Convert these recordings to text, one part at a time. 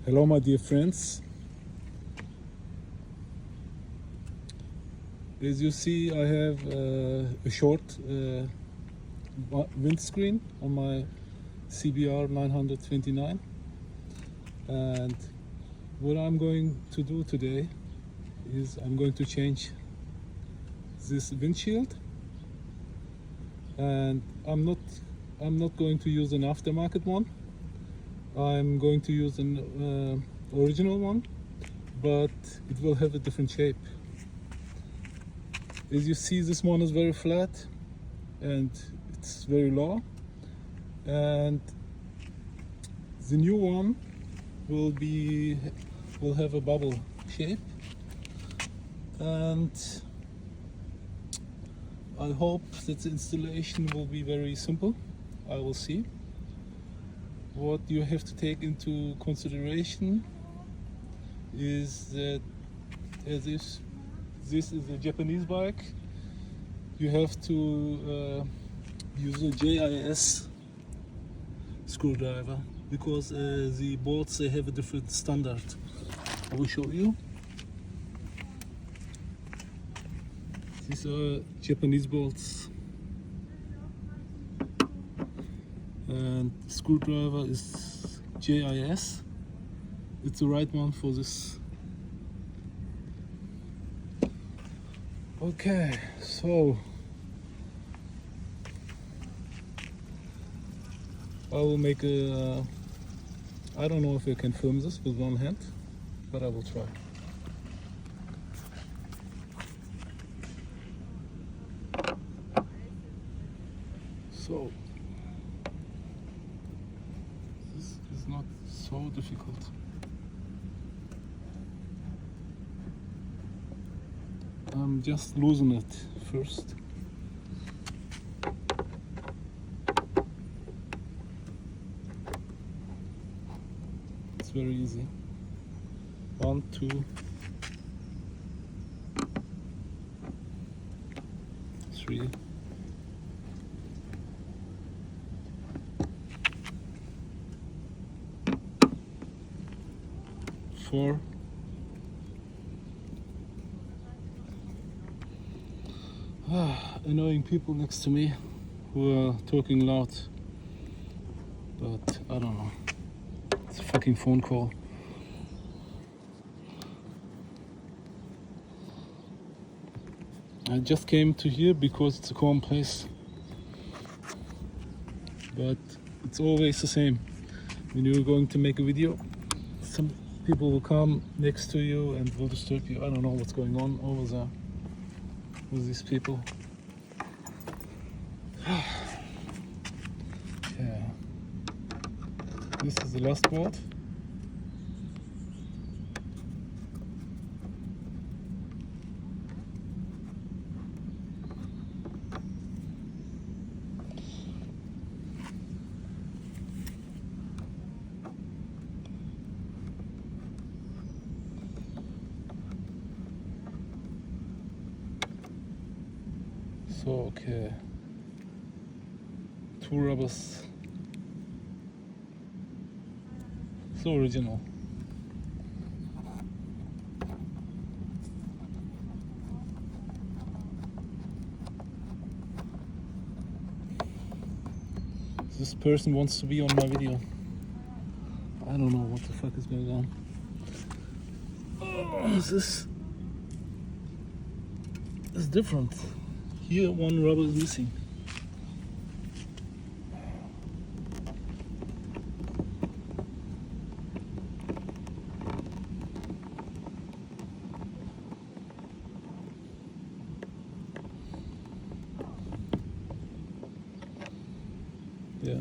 Hello, my dear friends. As you see, I have a short windscreen on my CBR 929, and what I'm going to do today is I'm going to change this windshield, and I'm not going to use an aftermarket one. I'm going to use an original one, but it will have a different shape. As you see, this one is very flat and it's very low, and the new one will have a bubble shape, and I hope that the installation will be very simple. I will see. What you have to take into consideration is that as this is a Japanese bike, you have to use a JIS screwdriver because the bolts, they have a different standard. I will show you. These are Japanese bolts, and screwdriver is JIS. It's the right one for this. Okay, so I will make a, I don't know if I can film this with one hand, but I will try. So this is not so difficult. I'm just losing it first. It's very easy. 1, 2, 3. 4. Annoying people next to me who are talking loud, but I don't know. It's a fucking phone call. I just came to here because it's a calm place, but it's always the same. When you're going to make a video, some people will come next to you and will disturb you. I don't know what's going on over there with these people. Yeah. This is the last board. So, okay. 2 rubbers. So original. This person wants to be on my video. I don't know what the fuck is going on. Oh, this is different. Here, one rubber is missing. Yeah.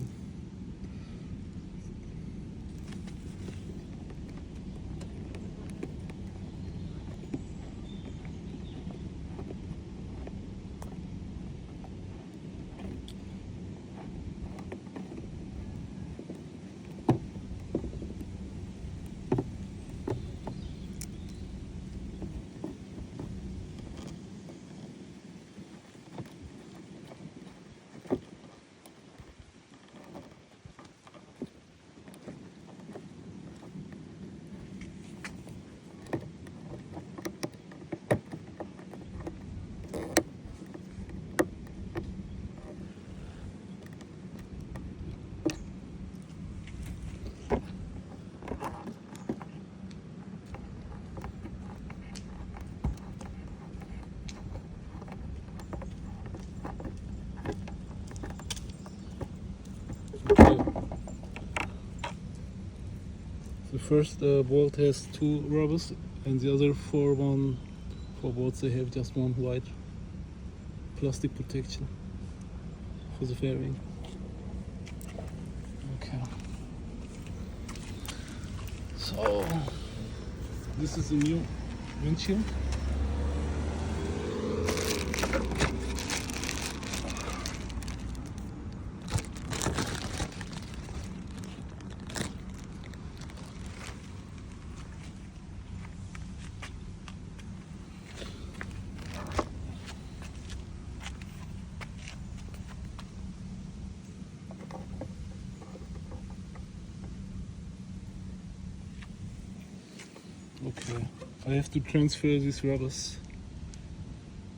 The first bolt has 2 rubbers, and the other 4 bolts, they have just one white plastic protection for the fairing. Okay. So this is the new windshield. Okay, I have to transfer these rubbers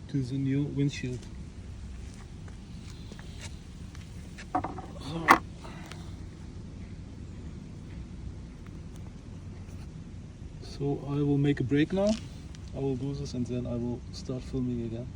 to the new windshield. So I will make a break now. I will do this and then I will start filming again.